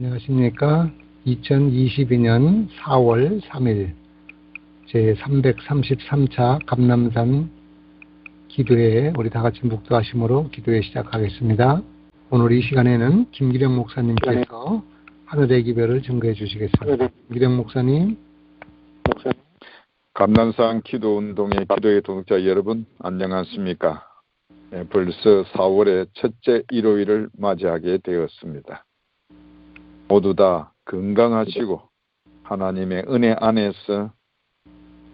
안녕하십니까. 2022년 4월 3일 제333차 감람산 기도회에 우리 다같이 묵도하심으로 기도회 시작하겠습니다. 오늘 이 시간에는 김기령 목사님께서 하늘의 기별을 증거해 주시겠습니다. 김기령 목사님. 감람산 기도운동의 기도의 동역자 여러분 안녕하십니까. 벌써 4월의 첫째 일요일을 맞이하게 되었습니다. 모두 다 건강하시고 하나님의 은혜 안에서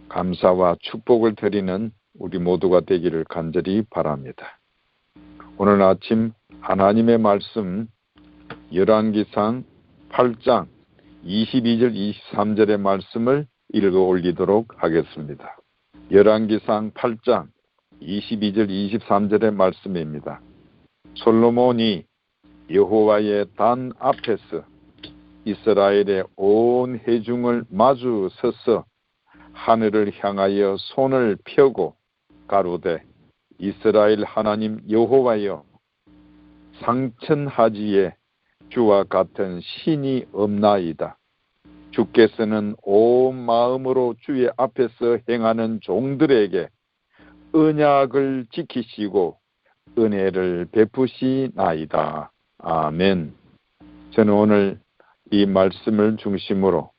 감사와 축복을 드리는 우리 모두가 되기를 간절히 바랍니다. 오늘 아침 하나님의 말씀 열왕기상 8장 22절 23절의 말씀을 읽어 올리도록 하겠습니다. 열왕기상 8장 22절 23절의 말씀입니다. 솔로몬이 여호와의 단 앞에서 이스라엘의 온 회중을 마주 서서 하늘을 향하여 손을 펴고 가로되 이스라엘 하나님 여호와여, 상천하지에 주와 같은 신이 없나이다. 주께서는 온 마음으로 주의 앞에서 행하는 종들에게 언약을 지키시고 은혜를 베푸시나이다. 아멘. 저는 오늘 이 말씀을 중심으로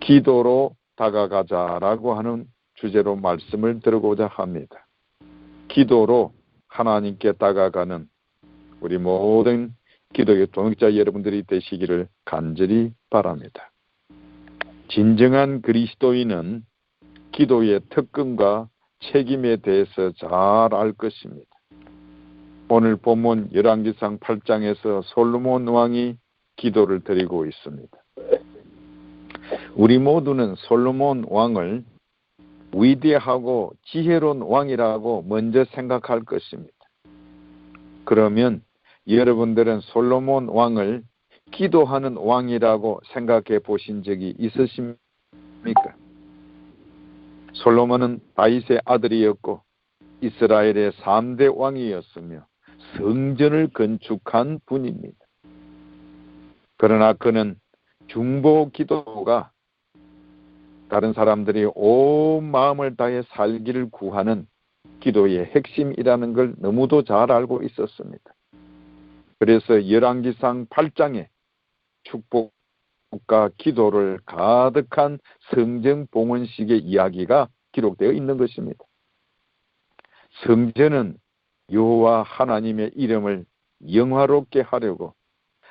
기도로 다가가자라고 하는 주제로 말씀을 드리고자 합니다. 기도로 하나님께 다가가는 우리 모든 기도의 동역자 여러분들이 되시기를 간절히 바랍니다. 진정한 그리스도인은 기도의 특권과 책임에 대해서 잘 알 것입니다. 오늘 본문 열왕기상 8장에서 솔로몬 왕이 기도를 드리고 있습니다. 우리 모두는 솔로몬 왕을 위대하고 지혜로운 왕이라고 먼저 생각할 것입니다. 그러면 여러분들은 솔로몬 왕을 기도하는 왕이라고 생각해 보신 적이 있으십니까? 솔로몬은 다윗의 아들이었고 이스라엘의 3대 왕이었으며 성전을 건축한 분입니다. 그러나 그는 중보 기도가 다른 사람들이 온 마음을 다해 살기를 구하는 기도의 핵심이라는 걸 너무도 잘 알고 있었습니다. 그래서 열왕기상 8장에 축복과 기도를 가득한 성전 봉헌식의 이야기가 기록되어 있는 것입니다. 성전은 여호와 하나님의 이름을 영화롭게 하려고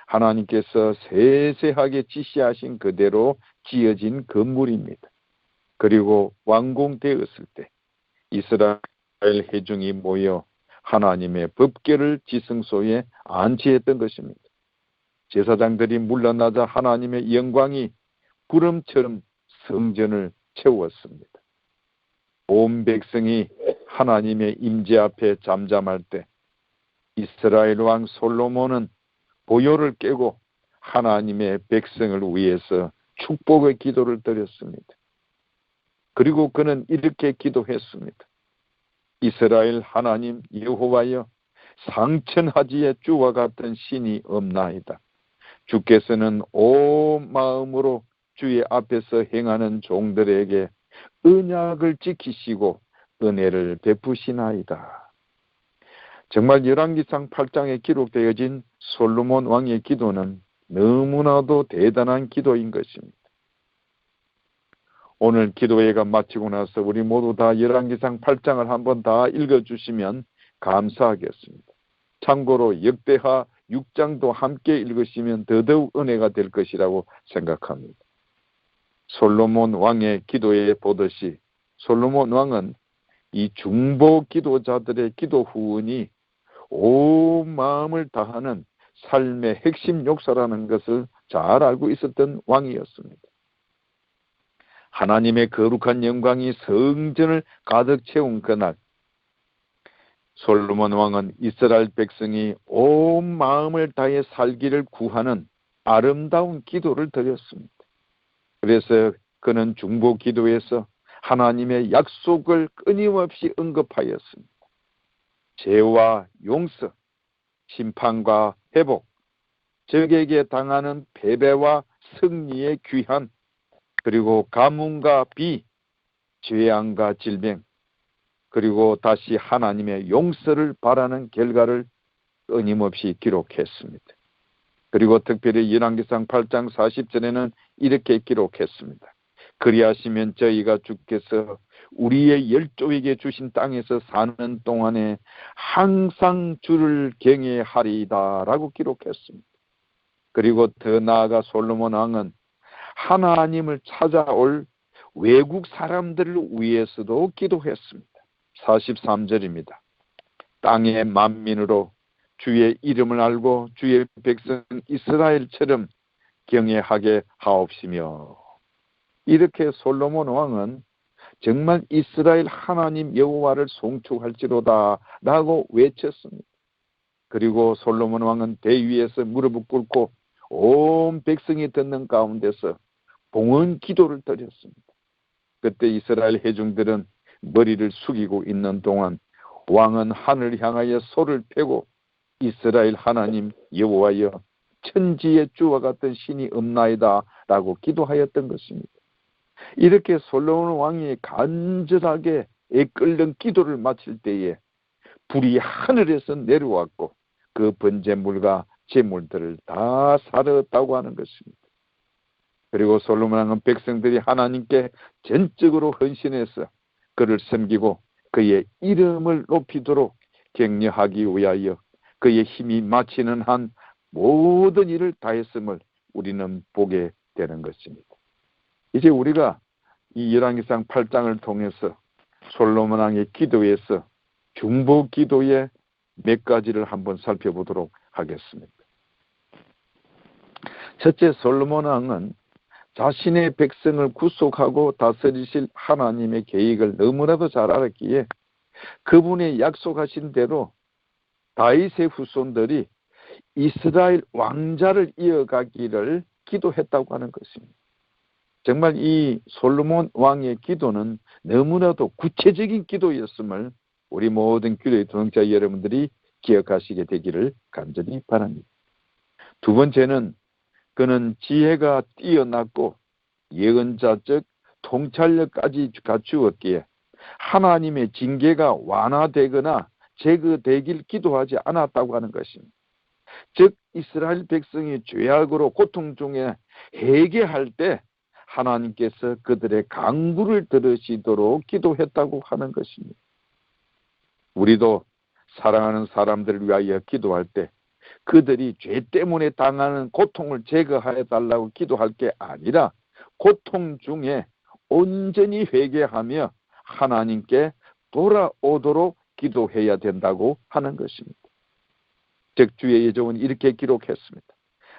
하나님께서 세세하게 지시하신 그대로 지어진 건물입니다. 그리고 완공되었을 때 이스라엘 회중이 모여 하나님의 법궤를 지성소에 안치했던 것입니다. 제사장들이 물러나자 하나님의 영광이 구름처럼 성전을 채웠습니다. 온 백성이 하나님의 임재 앞에 잠잠할 때 이스라엘 왕 솔로몬은 보요를 깨고 하나님의 백성을 위해서 축복의 기도를 드렸습니다. 그리고 그는 이렇게 기도했습니다. 이스라엘 하나님 여호와여, 상천하지에 주와 같은 신이 없나이다. 주께서는 온 마음으로 주의 앞에서 행하는 종들에게 언약을 지키시고 은혜를 베푸시나이다. 정말 열왕기상 8장에 기록되어진 솔로몬 왕의 기도는 너무나도 대단한 기도인 것입니다. 오늘 기도회가 마치고 나서 우리 모두 다 열왕기상 8장을 한번 다 읽어주시면 감사하겠습니다. 참고로 역대하 6장도 함께 읽으시면 더더욱 은혜가 될 것이라고 생각합니다. 솔로몬 왕의 기도에 보듯이 솔로몬 왕은 이 중보 기도자들의 기도 후원이 온 마음을 다하는 삶의 핵심 역사라는 것을 잘 알고 있었던 왕이었습니다. 하나님의 거룩한 영광이 성전을 가득 채운 그날, 솔로몬 왕은 이스라엘 백성이 온 마음을 다해 살기를 구하는 아름다운 기도를 드렸습니다. 그래서 그는 중보 기도에서 하나님의 약속을 끊임없이 언급하였습니다. 죄와 용서, 심판과 회복, 적에게 당하는 패배와 승리의 귀한, 그리고 가뭄과 비, 재앙과 질병, 그리고 다시 하나님의 용서를 바라는 결과를 끊임없이 기록했습니다. 그리고 특별히 열왕기상 8장 40절에는 이렇게 기록했습니다. 그리하시면 저희가 주께서 우리의 열조에게 주신 땅에서 사는 동안에 항상 주를 경외하리이다 라고 기록했습니다. 그리고 더 나아가 솔로몬 왕은 하나님을 찾아올 외국 사람들을 위해서도 기도했습니다. 43절입니다. 땅의 만민으로 주의 이름을 알고 주의 백성 이스라엘처럼 경외하게 하옵시며, 이렇게 솔로몬 왕은 정말 이스라엘 하나님 여호와를 송축할지로다 라고 외쳤습니다. 그리고 솔로몬 왕은 대위에서 무릎을 꿇고 온 백성이 듣는 가운데서 봉헌 기도를 드렸습니다. 그때 이스라엘 회중들은 머리를 숙이고 있는 동안 왕은 하늘을 향하여 소를 펴고 이스라엘 하나님 여호와여, 천지의 주와 같은 신이 없나이다 라고 기도하였던 것입니다. 이렇게 솔로몬 왕이 간절하게 애끓는 기도를 마칠 때에 불이 하늘에서 내려왔고 그 번제물과 제물들을 다 사르렀다고 하는 것입니다. 그리고 솔로몬 왕은 백성들이 하나님께 전적으로 헌신해서 그를 섬기고 그의 이름을 높이도록 격려하기 위하여 그의 힘이 마치는 한 모든 일을 다했음을 우리는 보게 되는 것입니다. 이제 우리가 이 열왕기상 8장을 통해서 솔로몬 왕의 기도에서 중보 기도의 몇 가지를 한번 살펴보도록 하겠습니다. 첫째, 솔로몬 왕은 자신의 백성을 구속하고 다스리실 하나님의 계획을 너무나도 잘 알았기에 그분의 약속하신 대로 다윗의 후손들이 이스라엘 왕자를 이어가기를 기도했다고 하는 것입니다. 정말 이 솔로몬 왕의 기도는 너무나도 구체적인 기도였음을 우리 모든 기도의 동역자 여러분들이 기억하시게 되기를 간절히 바랍니다. 두 번째는 그는 지혜가 뛰어났고 예언자적 통찰력까지 갖추었기에 하나님의 징계가 완화되거나 제거되길 기도하지 않았다고 하는 것입니다. 즉 이스라엘 백성이 죄악으로 고통 중에 회개할 때 하나님께서 그들의 간구를 들으시도록 기도했다고 하는 것입니다. 우리도 사랑하는 사람들을 위하여 기도할 때 그들이 죄 때문에 당하는 고통을 제거해 달라고 기도할 게 아니라 고통 중에 온전히 회개하며 하나님께 돌아오도록 기도해야 된다고 하는 것입니다. 즉 주의 예정은 이렇게 기록했습니다.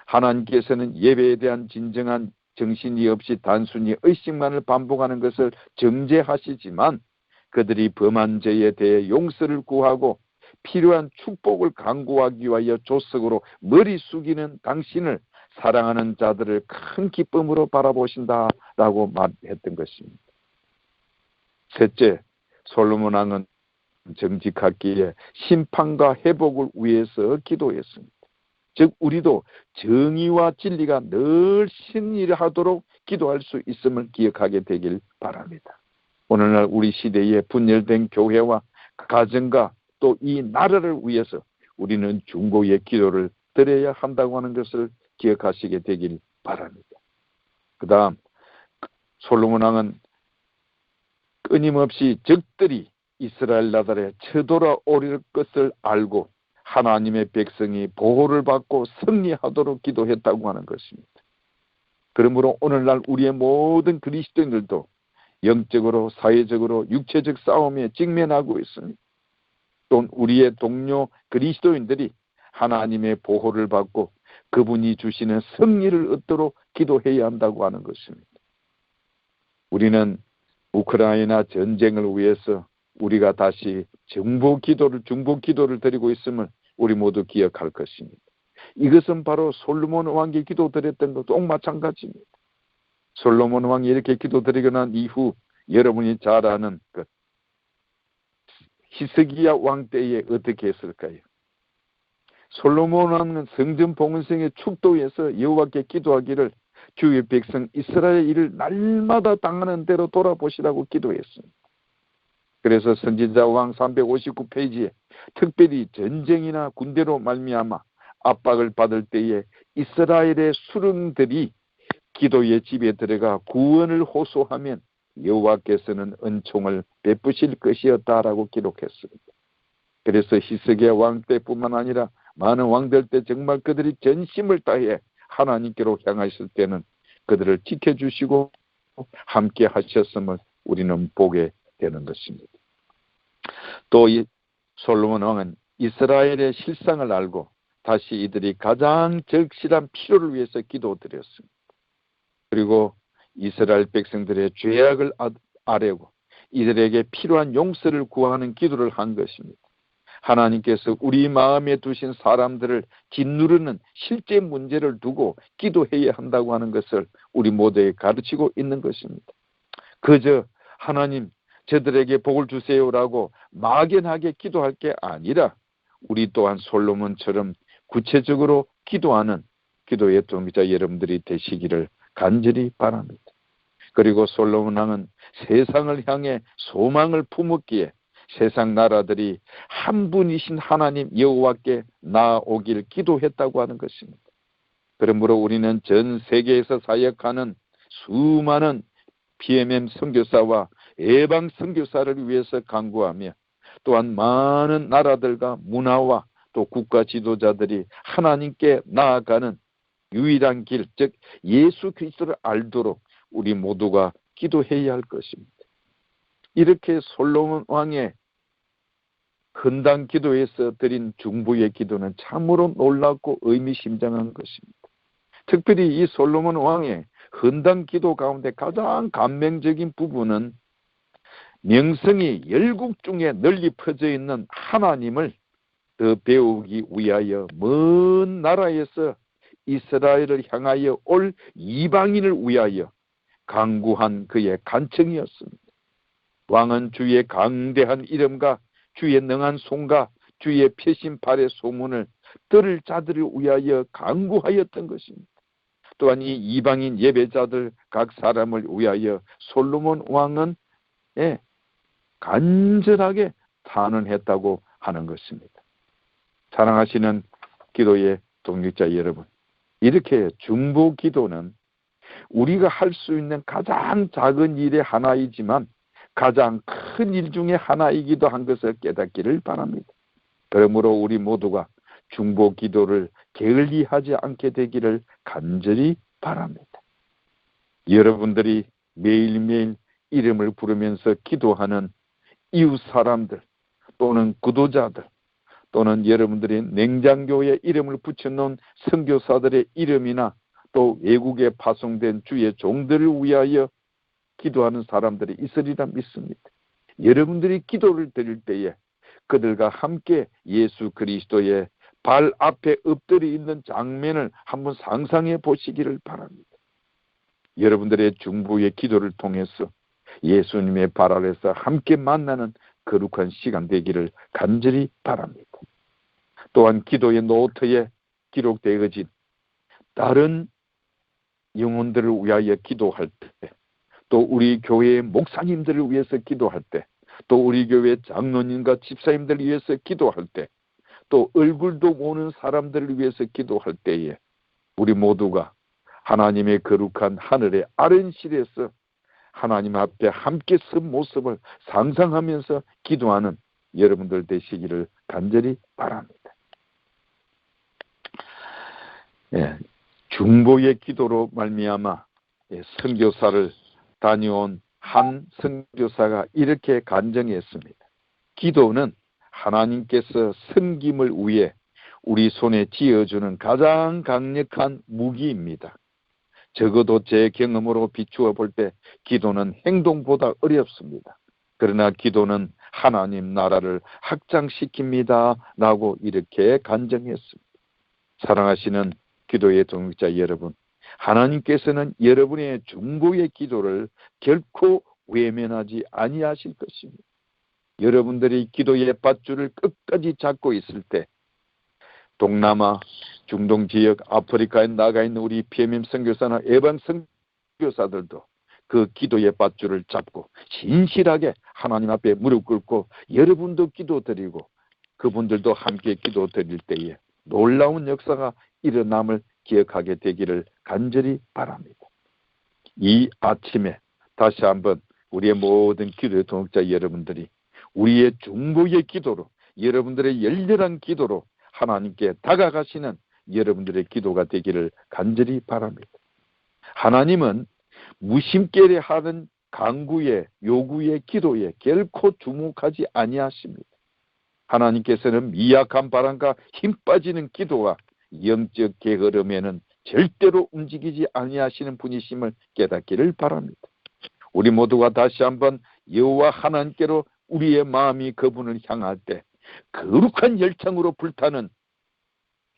하나님께서는 예배에 대한 진정한 정신이 없이 단순히 의식만을 반복하는 것을 정죄하시지만 그들이 범한 죄에 대해 용서를 구하고 필요한 축복을 간구하기 위하여 조석으로 머리 숙이는 당신을 사랑하는 자들을 큰 기쁨으로 바라보신다라고 말했던 것입니다. 셋째, 솔로몬 왕은 정직하기에 심판과 회복을 위해서 기도했습니다. 즉 우리도 정의와 진리가 늘 승리하도록 기도할 수 있음을 기억하게 되길 바랍니다. 오늘날 우리 시대에 분열된 교회와 가정과 또 이 나라를 위해서 우리는 중보의 기도를 드려야 한다고 하는 것을 기억하시게 되길 바랍니다. 그 다음 솔로몬 왕은 끊임없이 적들이 이스라엘 나라에 쳐돌아오릴 것을 알고 하나님의 백성이 보호를 받고 승리하도록 기도했다고 하는 것입니다. 그러므로 오늘날 우리의 모든 그리스도인들도 영적으로 사회적으로 육체적 싸움에 직면하고 있습니다. 또 우리의 동료 그리스도인들이 하나님의 보호를 받고 그분이 주시는 승리를 얻도록 기도해야 한다고 하는 것입니다. 우리는 우크라이나 전쟁을 위해서 우리가 다시 중보 기도를 드리고 있음을 우리 모두 기억할 것입니다. 이것은 바로 솔로몬 왕이 기도드렸던 것도 마찬가지입니다. 솔로몬 왕이 이렇게 기도드리고 난 이후 여러분이 잘 아는 것, 히스기야 왕 때에 어떻게 했을까요? 솔로몬 왕은 성전 봉헌성의 축도에서 여호와께 기도하기를 주의 백성 이스라엘 일을 날마다 당하는 대로 돌아보시라고 기도했습니다. 그래서 선지자 왕 359페이지에 특별히 전쟁이나 군대로 말미암아 압박을 받을 때에 이스라엘의 수령들이 기도의 집에 들어가 구원을 호소하면 여호와께서는 은총을 베푸실 것이었다라고 기록했습니다. 그래서 히스기야 왕 때뿐만 아니라 많은 왕들 때 정말 그들이 전심을 다해 하나님께로 향하실 때는 그들을 지켜주시고 함께 하셨음을 우리는 보게 되는 것입니다. 또 이 솔로몬 왕은 이스라엘의 실상을 알고 다시 이들이 가장 절실한 필요를 위해서 기도드렸습니다. 그리고 이스라엘 백성들의 죄악을 아뢰고 이들에게 필요한 용서를 구하는 기도를 한 것입니다. 하나님께서 우리 마음에 두신 사람들을 짓누르는 실제 문제를 두고 기도해야 한다고 하는 것을 우리 모두에게 가르치고 있는 것입니다. 그저 하나님 저들에게 복을 주세요라고 막연하게 기도할 게 아니라 우리 또한 솔로몬처럼 구체적으로 기도하는 기도의 동기자 여러분들이 되시기를 간절히 바랍니다. 그리고 솔로몬 왕은 세상을 향해 소망을 품었기에 세상 나라들이 한 분이신 하나님 여호와께 나아오길 기도했다고 하는 것입니다. 그러므로 우리는 전 세계에서 사역하는 수많은 PMM 선교사와 예방 선교사를 위해서 간구하며 또한 많은 나라들과 문화와 또 국가 지도자들이 하나님께 나아가는 유일한 길, 즉 예수 그리스도를 알도록 우리 모두가 기도해야 할 것입니다. 이렇게 솔로몬 왕의 헌당 기도에서 드린 중보의 기도는 참으로 놀랍고 의미심장한 것입니다. 특별히 이 솔로몬 왕의 헌당 기도 가운데 가장 감명적인 부분은 명성이 열국 중에 널리 퍼져 있는 하나님을 더 배우기 위하여 먼 나라에서 이스라엘을 향하여 올 이방인을 위하여 간구한 그의 간청이었습니다. 왕은 주의 강대한 이름과 주의 능한 손과 주의 표심팔의 소문을 들을 자들을 위하여 간구하였던 것입니다. 또한 이 이방인 예배자들 각 사람을 위하여 솔로몬 왕은 간절하게 탄원했다고 하는 것입니다. 사랑하시는 기도의 동역자 여러분, 이렇게 중보 기도는 우리가 할 수 있는 가장 작은 일의 하나이지만 가장 큰 일 중에 하나이기도 한 것을 깨닫기를 바랍니다. 그러므로 우리 모두가 중보 기도를 게을리하지 않게 되기를 간절히 바랍니다. 여러분들이 매일매일 이름을 부르면서 기도하는 이웃 사람들 또는 구도자들 또는 여러분들이 냉장고에 이름을 붙여놓은 선교사들의 이름이나 또 외국에 파송된 주의 종들을 위하여 기도하는 사람들이 있으리라 믿습니다. 여러분들이 기도를 드릴 때에 그들과 함께 예수 그리스도의 발 앞에 엎드려 있는 장면을 한번 상상해 보시기를 바랍니다. 여러분들의 중보의 기도를 통해서 예수님의 발 아래서 함께 만나는 거룩한 시간 되기를 간절히 바랍니다. 또한 기도의 노트에 기록되어진 다른 영혼들을 위하여 기도할 때, 또 우리 교회의 목사님들을 위해서 기도할 때, 또 우리 교회 장로님과 집사님들을 위해서 기도할 때, 또 얼굴도 모르는 사람들을 위해서 기도할 때에 우리 모두가 하나님의 거룩한 하늘의 아른실에서 하나님 앞에 함께 선 모습을 상상하면서 기도하는 여러분들 되시기를 간절히 바랍니다. 중보의 기도로 말미암아 선교사를 다녀온 한 선교사가 이렇게 간증했습니다. 기도는 하나님께서 섬김을 위해 우리 손에 쥐어주는 가장 강력한 무기입니다. 적어도 제 경험으로 비추어 볼 때 기도는 행동보다 어렵습니다. 그러나 기도는 하나님 나라를 확장시킵니다 라고 이렇게 간증했습니다. 사랑하시는 기도의 동역자 여러분, 하나님께서는 여러분의 중보의 기도를 결코 외면하지 아니하실 것입니다. 여러분들이 기도의 밧줄을 끝까지 잡고 있을 때 동남아, 중동 지역, 아프리카에 나가 있는 우리 PMM 선교사나 예방 선교사들도 그 기도의 밧줄을 잡고 진실하게 하나님 앞에 무릎 꿇고 여러분도 기도드리고 그분들도 함께 기도드릴 때에 놀라운 역사가 일어남을 기억하게 되기를 간절히 바랍니다. 이 아침에 다시 한번 우리의 모든 기도의 동역자 여러분들이 우리의 중보의 기도로, 여러분들의 열렬한 기도로 하나님께 다가가시는 여러분들의 기도가 되기를 간절히 바랍니다. 하나님은 무심결에 하는 간구에, 요구에, 기도에 결코 주목하지 아니하십니다. 하나님께서는 미약한 바람과 힘 빠지는 기도와 영적 게으름에는 절대로 움직이지 아니하시는 분이심을 깨닫기를 바랍니다. 우리 모두가 다시 한번 여호와 하나님께로 우리의 마음이 그분을 향할 때 거룩한 열창으로 불타는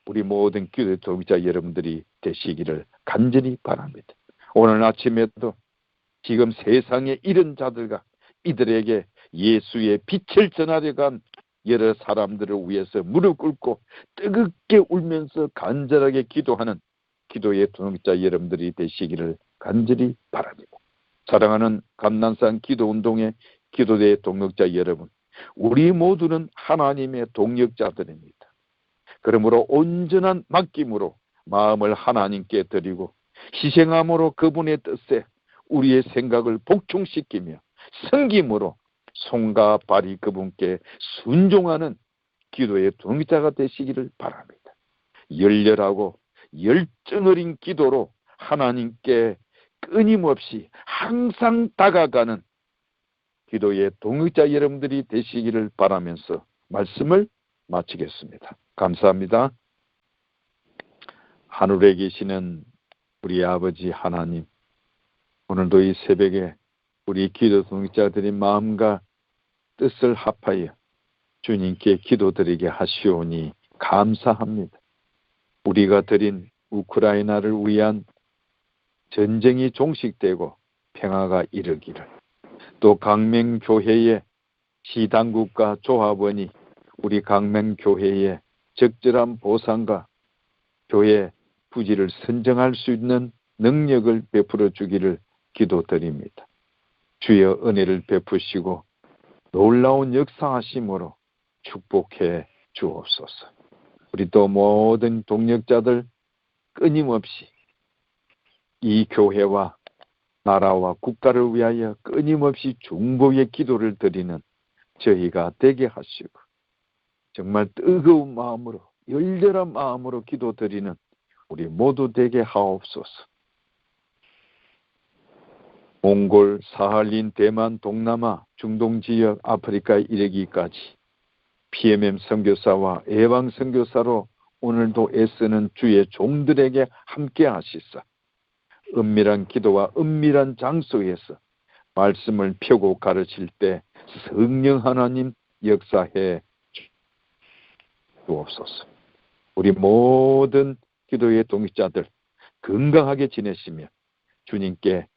우리 모든 기도의 동역자 여러분들이 되시기를 간절히 바랍니다. 오늘 아침에도 지금 세상에 이런 자들과 이들에게 예수의 빛을 전하려 간 여러 사람들을 위해서 무릎 꿇고 뜨겁게 울면서 간절하게 기도하는 기도의 동역자 여러분들이 되시기를 간절히 바랍니다. 사랑하는 감난산 기도운동의 기도의 동역자 여러분, 우리 모두는 하나님의 동역자들입니다. 그러므로 온전한 맡김으로 마음을 하나님께 드리고 희생함으로 그분의 뜻에 우리의 생각을 복종시키며 섬김으로 손과 발이 그분께 순종하는 기도의 동역자가 되시기를 바랍니다. 열렬하고 열정 어린 기도로 하나님께 끊임없이 항상 다가가는 기도의 동역자 여러분들이 되시기를 바라면서 말씀을 마치겠습니다. 감사합니다. 하늘에 계시는 우리 아버지 하나님, 오늘도 이 새벽에 우리 기도 동역자들의 마음과 뜻을 합하여 주님께 기도드리게 하시오니 감사합니다. 우리가 드린 우크라이나를 위한 전쟁이 종식되고 평화가 이르기를, 또 강명교회의 시당국과 조합원이 우리 강명교회의 적절한 보상과 교회 부지를 선정할 수 있는 능력을 베풀어 주기를 기도드립니다. 주여 은혜를 베푸시고 놀라운 역사하심으로 축복해 주옵소서. 우리 또 모든 동역자들 끊임없이 이 교회와 나라와 국가를 위하여 끊임없이 중보의 기도를 드리는 저희가 되게 하시고, 정말 뜨거운 마음으로 열렬한 마음으로 기도드리는 우리 모두 되게 하옵소서. 몽골, 사할린, 대만, 동남아, 중동 지역, 아프리카에 이르기까지 PMM 선교사와 예방 선교사로 오늘도 애쓰는 주의 종들에게 함께 하시사 은밀한 기도와 은밀한 장소에서 말씀을 펴고 가르칠 때 성령 하나님 역사해 주옵소서. 우리 모든 기도의 동역자들 건강하게 지내시며 주님께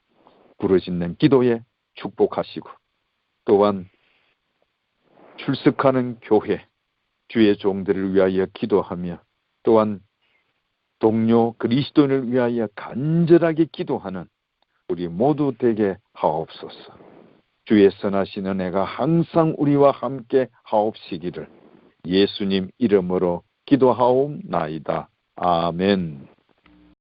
부르짖는 기도에 축복하시고, 또한 출석하는 교회 주의 종들을 위하여 기도하며, 또한 동료 그리스도인을 위하여 간절하게 기도하는 우리 모두 되게 하옵소서. 주의 선하신 은혜가 항상 우리와 함께 하옵시기를 예수님 이름으로 기도하옵나이다. 아멘.